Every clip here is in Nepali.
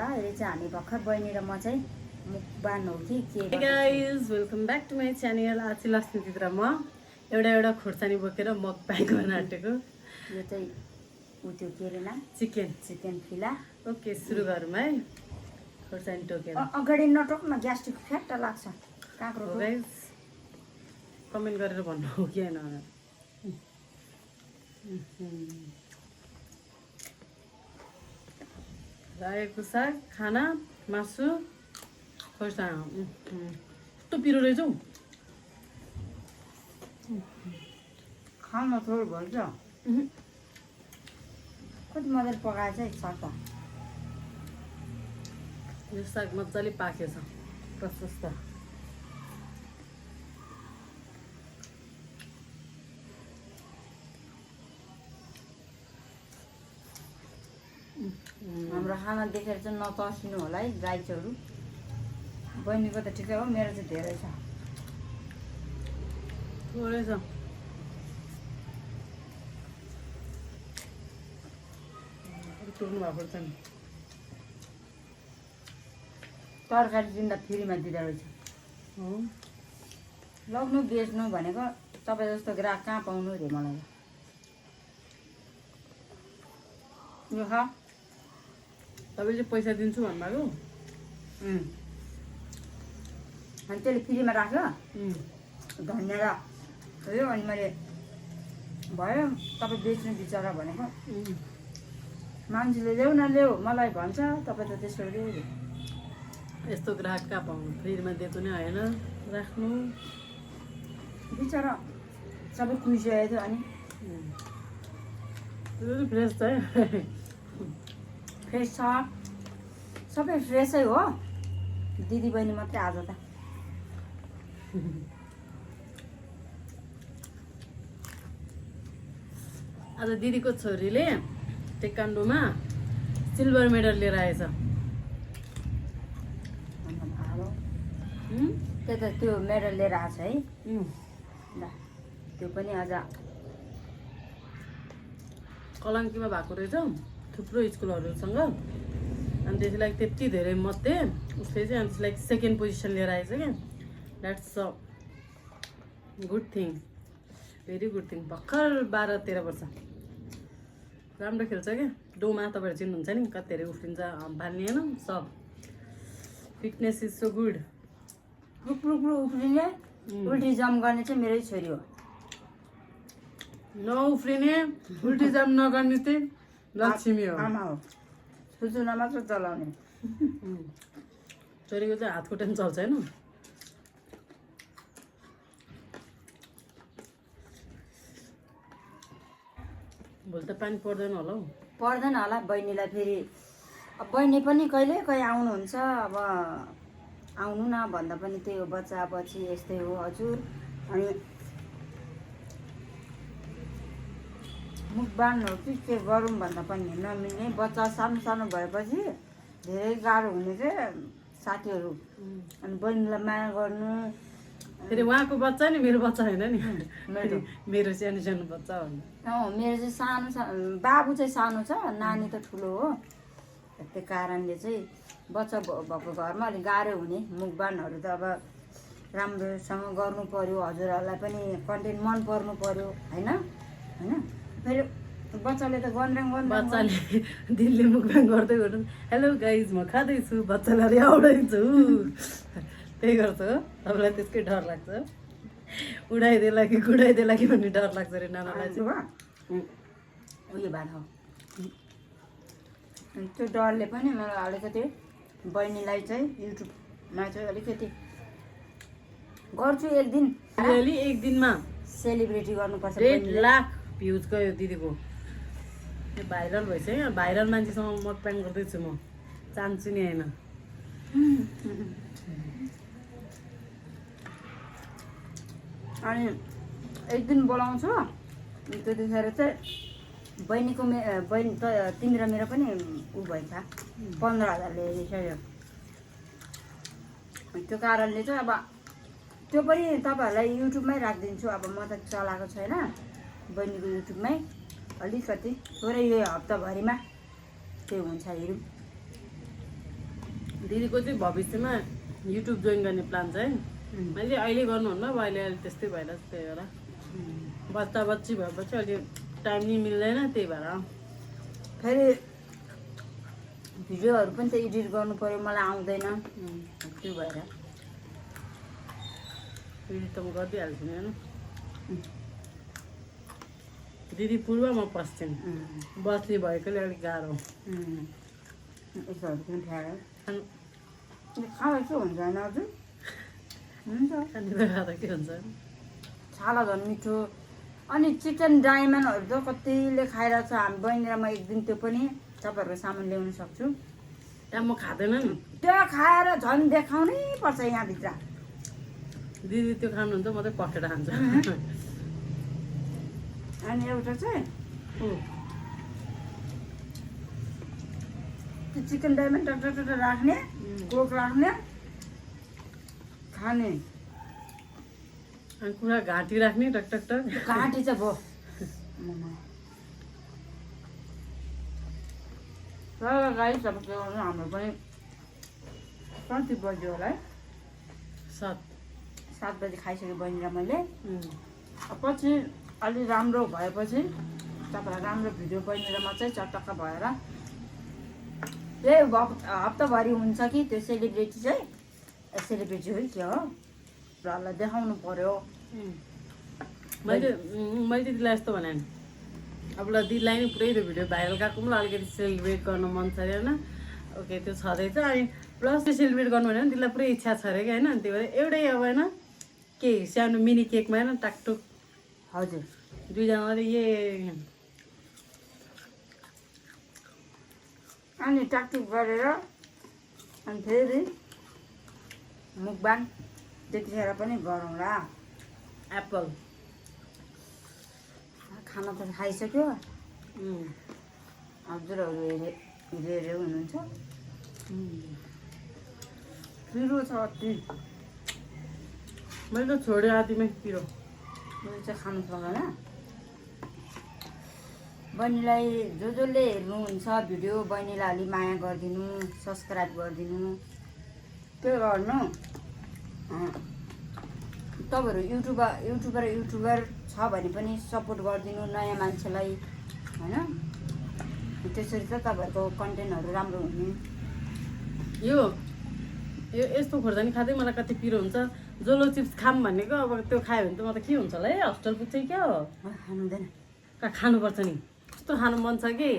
होला। अहिले चाहिँ हामी भर्खर बहिनी र म चाहिँ मुखबान हो कि के। Hey guys, welcome back to my channel. आज चाहिँ लक्ष्मीदिदी र म एउटा खोर्सानी बोकेर मकबाङ गर्न आँटेको। यो चाहिँ उ त्यो के अरे नाम चिकन फिला। ओके सुरु गरौँ है। खोर्सानी टोकेर अगाडि नटोक न, ग्यास्ट्रिक फ्याट लाग्छ काँक्रो। गाइस कमेन्ट गरेर भन्नु हो कि हैन। रायोको साग, खाना, मासु, खोर्सानी। कस्तो पिरो रहेछ हौ। खाना थोरै भन्छ कति मजाले पकाएछ है सट्टा। यो साग मजाले पाकेछ प्रशस्त। हाम्रो खाना देखेर चाहिँ नतर्सिनु होला है गाईचहरू। बहिनीको त ठिकै हो, मेरो चाहिँ धेरै छ। थोरै छ। टोक्नु भएको छ नि। तरकारी दिँदा फ्रीमा दिँदो रहेछ। लग्नु बेच्नु भनेको तपाईँ जस्तो ग्राहक कहाँ पाउनु रे मलाई। यो खा तपाईँले पैसा दिन्छु भन्नुभएको। अनि त्यसले फ्रीमा राख्यो धनियाँ र अनि मैले भयो तपाईँ बेच्नु बिचरा भनेको। मान्छेले ल्याउ न ल्याऊ मलाई भन्छ, तपाईँ त त्यसो ल्याउ। यस्तो ग्राहक कहाँ पाउनु, फ्रीमा दिएको नै होइन राख्नु। बिचरा सबै कुहिसकेको थियो। अनि फ्रेस छ है। फ्रेस छ, सबै फ्रेसै हो। दिदी बहिनी मात्रै आज त। आज दिदीको छोरीले टेक्वान्डोमा सिल्भर मेडल लिएर आएछ। त्यही त त्यो मेडल लिएर आएको छ है। ल त्यो पनि आज कलङ्कीमा भएको रहेछ थुप्रो स्कुलहरूसँग। अनि त्यसलाई त्यति धेरै मध्ये उसले चाहिँ अनि त्यसलाई सेकेन्ड पोजिसन लिएर आएछ क्या। That's a good thing, very good thing. भर्खर 12-13 वर्ष। राम्रो खेल्छ क्या। डोमा तपाईँहरू चिन्नुहुन्छ नि, कति धेरै उफ्रिन्छ भाल्ने होइन सब। Fitness is so good. रुक उफ्रिने उल्टी जम्प गर्ने चाहिँ मेरै छोरी हो। नउफ्रिने उल्टी जम्प नगर्ने चाहिँ लक्ष्मी हो। आमा हो, सुचुना मात्र चलाउने। छोरीको चाहिँ हात खुट्टा पनि चल्छ होइन। भोलि त पानी पर्दैन होला हौ। पर्दैन होला बहिनीलाई फेरि। अब बहिनी पनि कहिले कहिले आउनुहुन्छ। अब आउनु न भन्दा पनि त्यही हो, बच्चा बच्ची यस्तै हो हजुर। अनि मुखबान हो कि के गरौँ भन्दा पनि नमिल्ने। बच्चा सानो सानो भएपछि धेरै गाह्रो हुने चाहिँ साथीहरू। अनि बहिनीलाई माया गर्नु। फेरि उहाँको बच्चा नि मेरो बच्चा होइन नि। मेरो सानो सानो बच्चा हो। मेरो चाहिँ सानो बाबु चाहिँ सानो छ, नानी त ठुलो हो। त्यो कारणले चाहिँ बच्चा भएको घरमा अलिक गाह्रो हुने। मुखबानहरू त अब राम्रोसँग गर्नु पर्यो, हजुरहरूलाई पनि कन्टेन्ट मन पर्नु पर्यो होइन। फेरि बच्चाले त बच्चाले दिनले मुखबाङ गर्दै गर्नु हेलो गाइज म खाँदैछु, बच्चालाई आउँदैछु त्यही गर्छ हो। तपाईँलाई त्यसकै डर लाग्छ, उडाइदेला कि गुडाइदेला कि भन्ने डर लाग्छ अरे नानालाई चाहिँ। उयो भएको त्यो डरले पनि मलाई अलिकति बहिनीलाई चाहिँ युट्युबमा चाहिँ अलिकति गर्छु एक दिन। रियली एक दिनमा सेलिब्रेटी गर्नुपर्छ। 1.5 लाख भ्युज गयो दिदीको। भाइरल भएछ है। भाइरल मान्छेसँग मकबाङ गर्दैछु म, चाहन्छु नि होइन। अनि एक दिन बोलाउँछु। त्यतिखेर चाहिँ बहिनीको बहिनी त तिमी र मेरो पनि ऊ भएछ 15,000 ल्याइसक्यो। त्यो कारणले चाहिँ अब त्यो पनि तपाईँहरूलाई युट्युबमै राखिदिन्छु। अब म त चलाएको छैन बहिनीको युट्युबमै। अलिकति थोरै यो हप्ताभरिमा के हुन्छ हेरौँ। दिदीको चाहिँ भविष्यमा युट्युब जोइन गर्ने प्लान छ है। मैले अहिले गर्नुहुन्न अब अहिले त्यस्तै भएर त्यही भएर बच्चा बच्ची भएपछि अहिले टाइम नि मिल्दैन त्यही भएर। फेरि भिडियोहरू पनि त एडिट गर्नु पर्यो, मलाई आउँदैन त्यो भएर। एडिट त म गरिदिइहाल्छु नि होइन। दिदी पूर्व म पश्चिम बस्ने भएकोले अलिक गाह्रो। यस्तोहरू पनि खाएर अनि खाँदा के हुन्छ होइन हजुर? हुन्छ खाँदा के हुन्छ? छाला झन् मिठो। अनि चिकन डायमन्डहरू त कतिले खाइरहेको छ। हामी बहिनी र म एक दिन त्यो पनि तपाईँहरूको सामान ल्याउन सक्छु। त्यहाँ म खाँदैन नि। त्यो खाएर झन् देखाउनै पर्छ यहाँभित्र। दिदी त्यो खानुहुन्छ म चाहिँ पखेटा खान्छु। अनि एउटा चाहिँ त्यो चिकन डायमन्ड टक राख्ने, कोक राख्ने, खाने। अनि कुरा घाँटी राख्ने टक टक टक। घाँटी चाहिँ भयो। गाइस अब के गर्नु, हाम्रो पनि कति बज्यो होला है? 7 बजी खाइसक्यो बहिनी र मैले। पछि अलि राम्रो भएपछि तपाईँलाई राम्रो भिडियो बहिनी र म चाहिँ चटक्क भएर त्यही हप्ताभरि हुन्छ कि त्यो सेलिब्रेटी चाहिँ सेलिब्रेटी हो कि हो रलाई देखाउनु पर्यो। मैले दिदीलाई यस्तो भने अब ल दिदीलाई नि पुरै त्यो भिडियो भाइरल गएको पनि अलिकति सेलिब्रेट गर्नु मन छ अरे होइन। ओके त्यो छँदैछ। अनि प्लस त्यो सेलिब्रेट गर्नु भने दिदीलाई पुरै इच्छा छ अरे कि होइन। त्यही भएर एउटै अब होइन के सानो मिनी केकमा होइन टाकटुक। हजुर दुईजनाले अनि टाकटुक गरेर अनि फेरि मुखबान त्यतिखेर पनि गरौँला। एप्पल खाना त खाइसक्यो। हजुरहरू हेरे हुनुहुन्छ। पिरो छ अति। मैले त छोडेँ आधीमै पिरो। मैले चाहिँ खानु सक्दैन। बहिनीलाई जसले हेर्नुहुन्छ भिडियो बहिनीलाई अलि माया गरिदिनु, सब्सक्राइब गरिदिनु, त्यो गर्नु। तपाईँहरू युट्युबर छ भने पनि सपोर्ट गरिदिनु नयाँ मान्छेलाई होइन। त्यसरी चाहिँ तपाईँहरूको कन्टेन्टहरू राम्रो हुने। यो यस्तो खोर्सानी खाँदै मलाई कति पिरो हुन्छ। जोलो चिप्स खाम भनेको अब त्यो खायो भने त म त के हुन्छ होला है हस्टेल पुग्छ क्या हो। खानु हुँदैन। खानुपर्छ नि। कस्तो खानु मन छ कि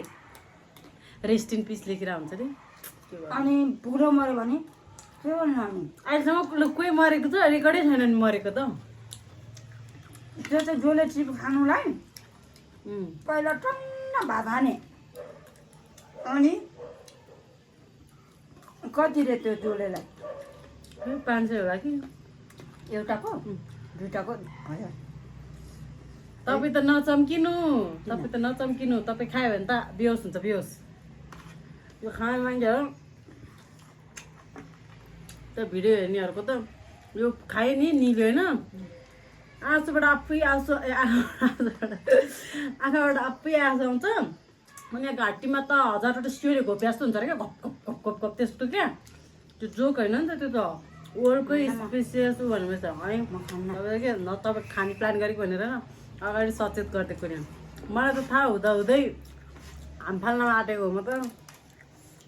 रेस्ट इन पिस लेखेर हुन्छ नि। अनि बुढो मऱ्यो भने के गर्नु? हामी अहिलेसम्म कोही मरेको छ रेकर्डै छैन नि मरेको त। त्यो चाहिँ जोले चिप खानुलाई पहिला टन्न भात हाने। अनि कति रे त्यो जोलेलाई? 500 होला कि एउटाको दुईटाको हजुर। तपाईँ त नचम्किनु तपाईँ खायो भने त बेहोस हुन्छ बेहोस। यो खाने मान्छेहरू त भिडियो हेर्नेहरूको त यो खायो नि निल्यो होइन आँसुबाट आफै आँखाबाट आफै आँसु आउँछ। अनि यहाँ घाँटीमा त 1000वटा सियोले घोप्या जस्तो हुन्छ अरे क्या घप घप घप घप घप त्यस्तो क्या। त्यो जोक होइन नि त त्यो त वर्ल्डकै स्पेसियस भनेपछि है तपाईँ के न तपाईँ खाने प्लान गरेको भनेर अगाडि सचेत गरिदिएको नि। मलाई त थाहा हुँदै हाम फाल्न आँटेको हो म त।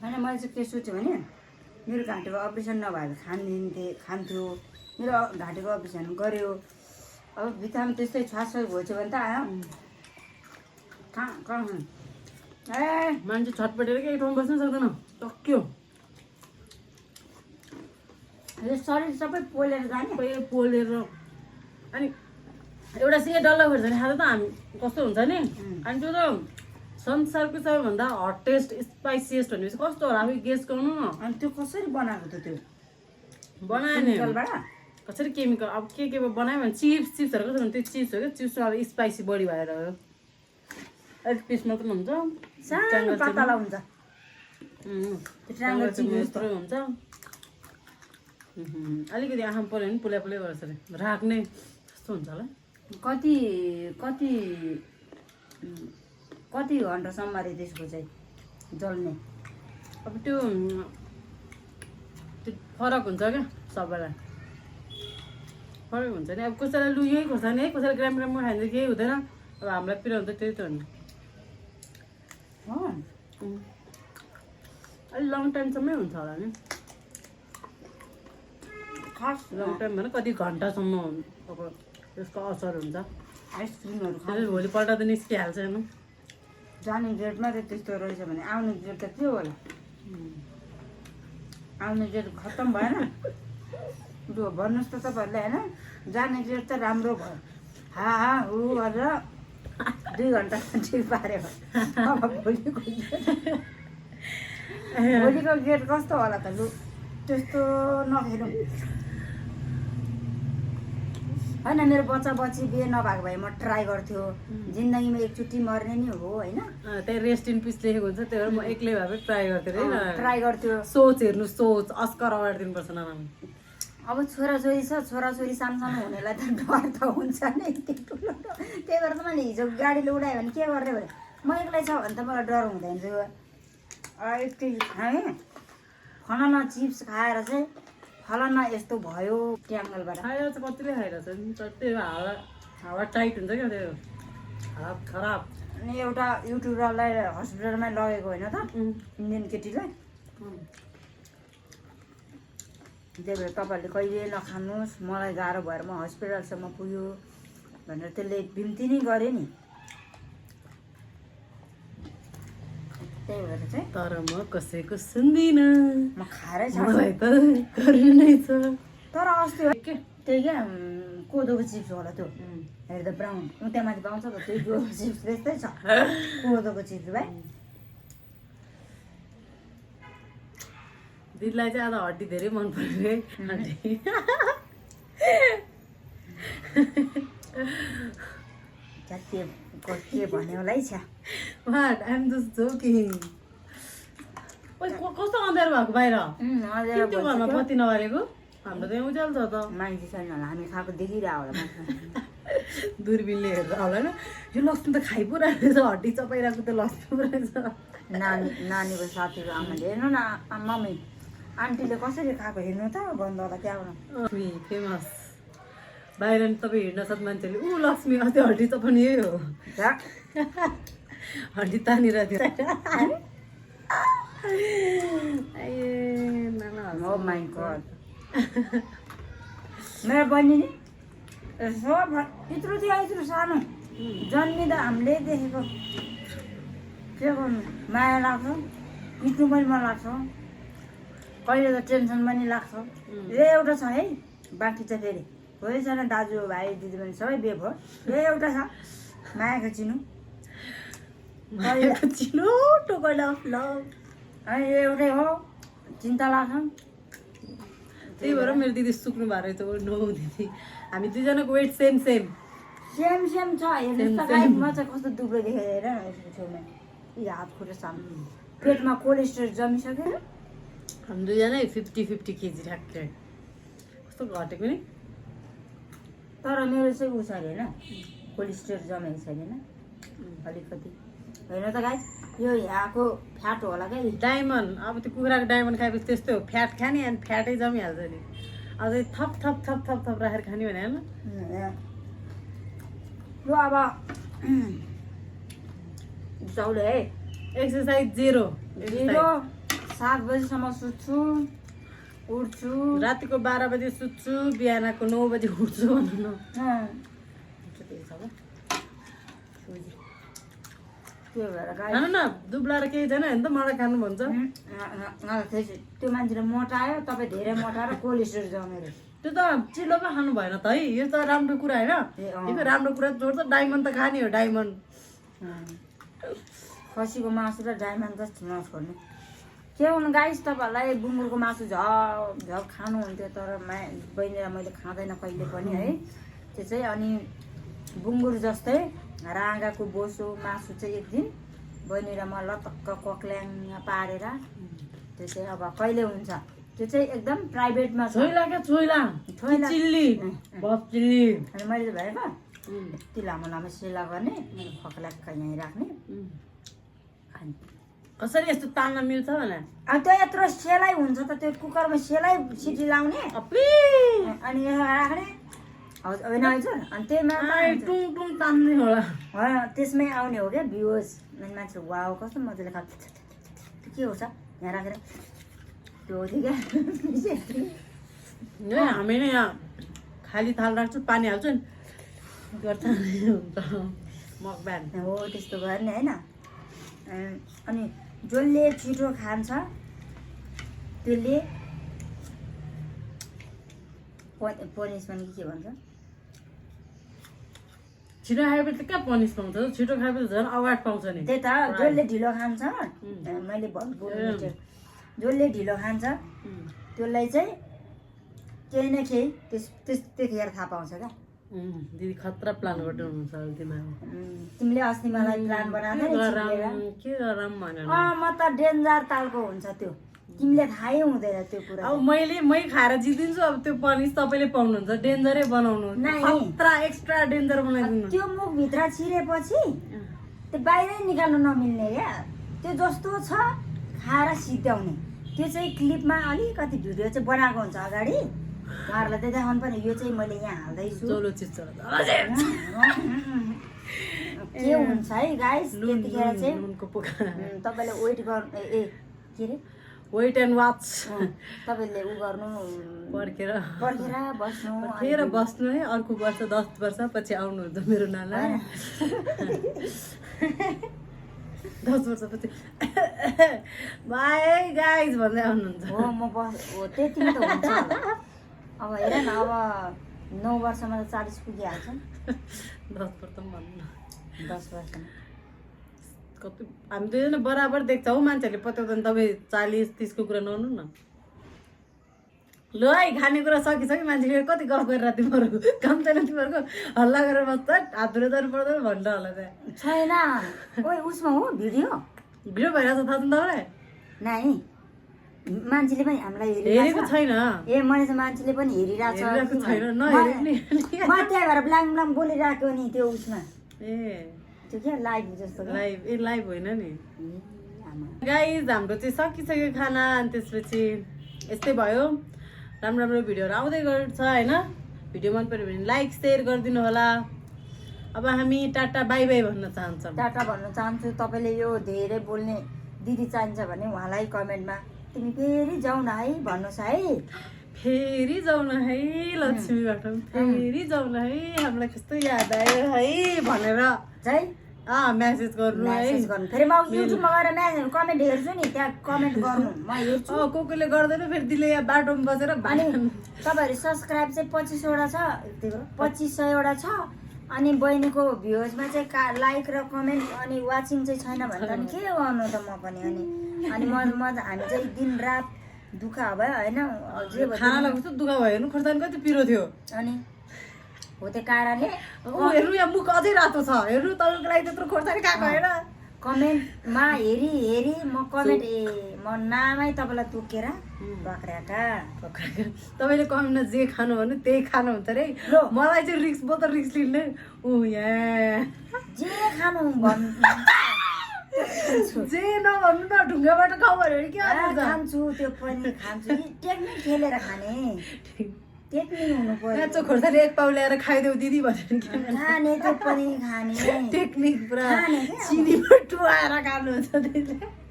होइन मैले चाहिँ के सोचेँ भने मेरो घाँटीको अपरेसन नभएर खान्थ्यो। मेरो घाँटीको अपरेसन गऱ्यो। अब भित्तामा त्यस्तै छास भएछ भने त आयो कहाँ ए मान्छे छटपटेर के एक ठाउँमा बस्न सक्दैन टक्क्यो। यो शरीर सबै पोलेर जाने। पोलेर अनि एउटा सिँगै डल्लो खोर्सानी खाँदा त हामी कस्तो हुन्छ नि। अनि त्यो त संसारको सबैभन्दा हटेस्ट स्पाइसिएस्ट भनेपछि कस्तो होला आफै गेस गर्नु न। अनि त्यो कसरी बनाएको त? त्यो बनायो नि कसरी केमिकल अब के बनायो भने चिप्सहरू कस्तो हुन्छ त्यो चिप्स हो क्या। चिप्स अब स्पाइसी बढी भएर हो। अलिक पिस मात्र हुन्छ सानो पातला हुन्छ। यत्रो हुन्छ। अलिकति आँखा पऱ्यो भने पुलै गर्छ अरे राख्ने कस्तो हुन्छ होला। कति घन्टासम्म अरे त्यसको चाहिँ जल्ने? अब त्यो फरक हुन्छ क्या सबैलाई फरक हुन्छ नि अब कसैलाई लु यही खोर्सानी है कसैलाई ग्राम ग्राममा खान्छ केही हुँदैन अब हामीलाई पिरो हुन्छ त्यही त हो नि हो अलिक लङ टाइमसम्मै हुन्छ होला नि खास लङ टाइम भने कति घन्टासम्म अब त्यसको असर हुन्छ आइसक्रिमहरू त्यसले भोलिपल्ट त निस्किहाल्छ हेर्नु जाने डेटमा त त्यस्तो रहेछ भने आउने डेट त के होला आउने डेट खत्तम भएन लु भन्नुहोस् त तपाईँहरूले होइन जाने डेट त राम्रो भयो हा ऊ गरेर 2 घन्टा ठिक पाऱ्यो अब भोलिको गेट कस्तो होला त लु त्यस्तो नखेलौँ होइन मेरो बच्चा बच्ची बिहे नभएको भए म ट्राई गर्थ्यो जिन्दगीमा एकचोटि मर्ने नि हो होइन त्यही रेस्ट इन पिस लेखेको हुन्छ त्यही भएर म एक्लै भए पनि ट्राई गर्थेँ है ट्राई गर्थ्यो सोच हेर्नु सोच अस्कर अगाडि दिनुपर्छ नाम अब छोराछोरी छ छोराछोरी सानसानो हुनेलाई त डर त हुन्छ नै त्यो ठुलो त्यही भएर त मैले हिजो गाडीले उडायो भने के गर्ने भने म एक्लै छ भने त मलाई डर हुँदैन थियो यति खाएँ फलाना चिप्स खाएर चाहिँ फलाना यस्तो भयो ट्याङ्गलबाट खाएर चाहिँ कतिले खाइरहेछ नि तर त्यही हावा हावा टाइट हुन्छ क्या त्यो हात खराब अनि एउटा युट्युबरलाई हस्पिटलमै लगेको होइन त इन्डियन केटीलाई त्यही भएर तपाईँहरूले कहिले नखानुहोस् मलाई गाह्रो भएर म हस्पिटलसम्म पुग्यो भनेर त्यसले बिन्ती नै गरेँ नि त्यही भएर चाहिँ तर म कसैको सुन्दिनँ म खाएरै छ मलाई त गर्नु नै छ तर अस्ति के त्यही क्या कोदोको चिप्स होला त्यो हेर्दा ब्राउन त्यहाँ माथि पाउँछ त त्यही कोदोको चिप्स त्यस्तै छ कोदोको चिप्स भाइ दिदीलाई चाहिँ आज हड्डी धेरै मन पर्यो है हड्डी के भन्यो होला है छ वाट आइएम जस्ट जोकिङ कस्तो अँध्यारो भएको बाहिर हजुर त्यो घरमा बत्ती नबालेको हाम्रो त यहाँ उज्यालो छ त मान्छे छैन होला हामी खाएको देखिरहेको होला दूरबिनले हेर्दा होला होइन यो लसुन त खाइ पो रहेछ हड्डी चपाइरहेको त लसुन पो रहेछ नानीको साथीको आमाले हेर्नु न मम्मी आन्टीले कसरी खाएको हेर्नु त भन्दा होला त्यहाँबाट फेमस बाहिर नि तपाईँ हिँड्न सक्छ मान्छेले ऊ लक्ष्मी अस्ति हड्डी चपाउने यही हो हड्डी तानिर थियो Oh my God. मेरो बहिनी नि यसो यत्रो थियो यत्रो सानो जन्मिँदा हामीले देखेको के गर्नु माया लाग्छ पिट्नु पनि मन लाग्छ कहिले त टेन्सन पनि लाग्छ यो एउटा छ है बाँकी चाहिँ फेरि सबैजना दाजुभाइ दिदीबहिनी सबै बिहे भयो यो एउटा छ मायाको चिनो चिनो टोकला ल अनि यो एउटै हो चिन्ता लाग्छ त्यही भएर मेरो दिदी सुक्नु भएको रहेछ नो दिदी हामी दुईजनाको weight same same same same छ हेर्नुहोस् त गाइस म चाहिँ कस्तो दुब्लो देखेर हेर यसको छेउमा यी हात खुट्टा सानो पेटमा कोलेस्ट्रोल जमिसक्यो हामी दुईजना 50-50 केजी ठ्याक्कै कस्तो घटेको नि तर मेरो चाहिँ उ छ अरे होइन कोलेस्ट्रोल जमेको छैन अलिकति होइन त गाइस यो यहाँको फ्याट होला क्या डायमन्ड अब त्यो कुखुराको डायमन्ड खाएपछि त्यस्तै हो फ्याट खाने अनि फ्याटै जमिहाल्छ नि अझै थप थप थप थप थप राखेर खाने भने होइन यो अब चौले है एक्सर्साइज जेरो 7 बजीसम्म सुत्छु उठ्छु रातिको 12 बजे सुत्छु बिहानको 9 बजे उठ्छु भन्नु न त्यो भएर खानु न दुब्लाएर केही छैन नि त मलाई खानु भन्छ त्यो मान्छेले मोटायो तपाईँ धेरै मोटाएर कोलेस्ट्रोल जमेर त्यो त चिलो पो खानु भएन त है यो त राम्रो कुरा होइन यो राम्रो कुरा जोड्छ डायमन्ड त खाने हो डायमन्ड खसीको मासु र डायमन्ड त नछोड्ने के हुनु गाइस तपाईँहरूलाई बुङ्गुरको मासु झल खानुहुन्थ्यो तर बहिनीलाई मैले खाँदैन कहिले पनि है त्यो चाहिँ अनि बुङ्गुर जस्तै राँगाको बोसो मासु चाहिँ एक दिन बहिनी र म लतक्क कोक्ल्याङ पारेर त्यो चाहिँ अब कहिले हुन्छ त्यो चाहिँ एकदम प्राइभेटमा छोइला क्या छोइला चिल्ली बफ चिल्ली अनि मैले भनेको यति लामो लामो सेला गर्ने खोक्ल्याक्क यहीँ राख्ने खाने कसरी यस्तो तान्न मिल्छ भने अब त्यो यत्रो सेलाइ हुन्छ त त्यो कुकरमा सेलाइ सिटी लाउने अपी अनि यसो राख्ने होइन हजुर अनि त्यहीमा टुङ टुङ तान्ने होला त्यसमै आउने हो क्या भ्युज अनि मान्छे वाउ कस्तो मजाले खान्छ त्यो के हो छ यहाँ राखेर त्यो हो थियो क्या हामी नै यहाँ खाली थाल राख्छु पानी हाल्छु नि गर्छ मकबान हो त्यस्तो गर्ने होइन अनि जसले छिटो खान्छ त्यसले पनिसमेन्ट के भन्छ छिटो खाएपछि कहाँ पनिस पाउँछ छिटो खाएपछि झन् अवार्ड पाउँछ नि त्यही त जसले ढिलो खान्छ मैले भन्छु जसले ढिलो खान्छ त्यसलाई चाहिँ केही न केही त्यतिखेर थाहा पाउँछ क्या दिदी खतरा प्लान गर्नुहुन्छ दिमाग तिमीले अस्ति मलाई प्लान बनाएको के गरौँ भनेर म त डेन्जर तालको हुन्छ त्यो तिमीले थाहै हुँदैन त्यो कुरा अब मै खाएर जितिदिन्छु अब त्यो पनिस तपाईँले पाउनुहुन्छ डेन्जरै बनाउनु खतरा एक्स्ट्रा डेन्जर बनाइदिनु त्यो मुखभित्र छिरेपछि त्यो बाहिरै निकाल्नु नमिल्ने क्या त्यो जस्तो छ खाएर सिद्ध्याउने त्यो चाहिँ क्लिपमा अलिकति भिडियो चाहिँ बनाएको हुन्छ अगाडि उहाँहरूलाई चाहिँ देखाउनु पर्ने यो चाहिँ मैले यहाँ हाल्दैछु के हुन्छ है गाइस त्यतिखेर चाहिँ तपाईँले वेट गर्नु के अरे वेट एन्ड वाच तपाईँले उ गर्नु पर्खेर बस्नु है अर्को वर्ष 10 वर्ष पछि आउनुहुन्छ मेरो नाना 10 वर्षपछि बाई गाइज भन्दै आउनुहुन्छ हो म हो त्यति त हुन्छ अब हेर न अब 9 वर्षमा त 40 पुगिहाल्छ 10 वर्ष भन्नु 10 वर्षमा कति हामी दुईजना बराबर देख्छ हौ मान्छेहरूले पत्याउँदैन तपाईँ 40-30 को कुरा नहुनु न ल है खानेकुरा सकिसक्यो मान्छेले कति गफ गरेर तिमीहरूको काम छैन तिमीहरूको हल्ला गरेर बस्छ हात धुएर जानु पर्दैन भन्छ होला त्यहाँ छैन ओइ उसमा हो भिडियो भइरहेको छ थाहा छ तपाईँलाई नाइ मान्छेले पनि हामीलाई हेरेको छैन ए मैले चाहिँ मान्छेले पनि हेरिरहेको छैन नहेरेको नि म त्यहाँ भएर ब्लाङ ब्लाङ बोलिरहेको नि त्यो उसमा ए त्यो के लाइभ जस्तो लाइभ होइन नि गाइज हाम्रो चाहिँ सकिसक्यो खाना अनि त्यसपछि यस्तै भयो राम्रो राम्रो भिडियोहरू आउँदै गर्छ होइन भिडियो मन पर्यो भने लाइक सेयर गरिदिनु होला अब हामी टाटा बाई बाई भन्न चाहन्छौँ टाटा भन्न चाहन्छु तपाईँले यो धेरै बोल्ने दिदी चाहिन्छ भने उहाँलाई कमेन्टमा तिमी फेरि जाऊ न है भन्नुहोस् है फेरि जाऊ न है लक्ष्मीबाट फेरि जाऊ न है हामीलाई कस्तो याद आयो है भनेर चाहिँ म्यासेज गर्नु है फेरि म युट्युबमा गएर कमेन्ट हेर्छु नि त्यहाँ कमेन्ट गर्नु म हेर्छु कोले गर्दैन फेरि दिले यहाँ बाटोमा बसेर अनि तपाईँहरू सब्सक्राइब चाहिँ 2500 छ 2500 छ अनि बहिनीको भ्युजमा चाहिँ लाइक र कमेन्ट अनि वाचिङ चाहिँ छैन भने त के गर्नु त म पनि अनि हामी चाहिँ दिन रात दुःख भयो होइन खाना लाग्छ दुःख भयो हेर्नु खोर्सानी कति पिरो थियो अनि हो त्यो कारणले हेर्नु यहाँ मुख अझै रातो छ हेर्नु तपाईँको लागि त्यत्रो खोर्सानी खाएको होइन कमेन्टमा हेरी म कमेन्ट म नामै तपाईँलाई तोकेर बाख्राका तपाईँले कमेन्टमा जे खानु भने त्यही खानुहुन्छ अरे मलाई चाहिँ रिक्स म त रिक्स लिने यहाँ जे खानु भन्नु जे नभन्नु न ढुङ्गाबाट खाऊ भने के खान्छु त्यो पनि खान्छु टेक्निक खेलेर खाने टेक्निक हुनु पर्यो काँचो खोर्सानी एक पाउ ल्याएर खाइदेऊ दिदी भनेर खाने त्यो पनि खाने टेक्निक पुरा चिनीमा टुवाएर खानुहुन्छ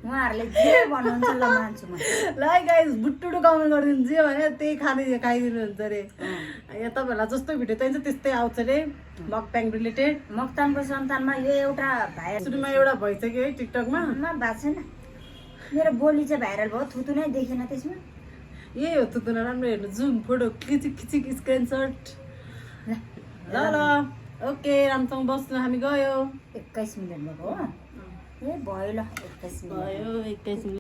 उहाँहरूले जे भन्नुहुन्छ ल मान्छु म ल गाइस बुट्टुडु कमेन्ट गरिदिनु जे भने त्यही खाइदिनुहुन्छ अरे यहाँ तपाईँहरूलाई जस्तो भिडियो चाहिन्छ त्यस्तै आउँछ अरे मकप्याङ रिलेटेड मक्तानको सन्तानमा यो एउटा भाइरल सुरुमा एउटा भइसक्यो है टिकटकमा भएको छैन मेरो बोली चाहिँ भाइरल भयो थुतु नै देखेन त्यसमा यही हो तुतुना राम्रो हेर्नु जुम फोटो खिचिक स्क्रिनसट ल ओके राम्रोसँग बस्नु हामी गयो 21 मिनट भएको हो ए भयो ल 21 मिनट भयो 21 मिनट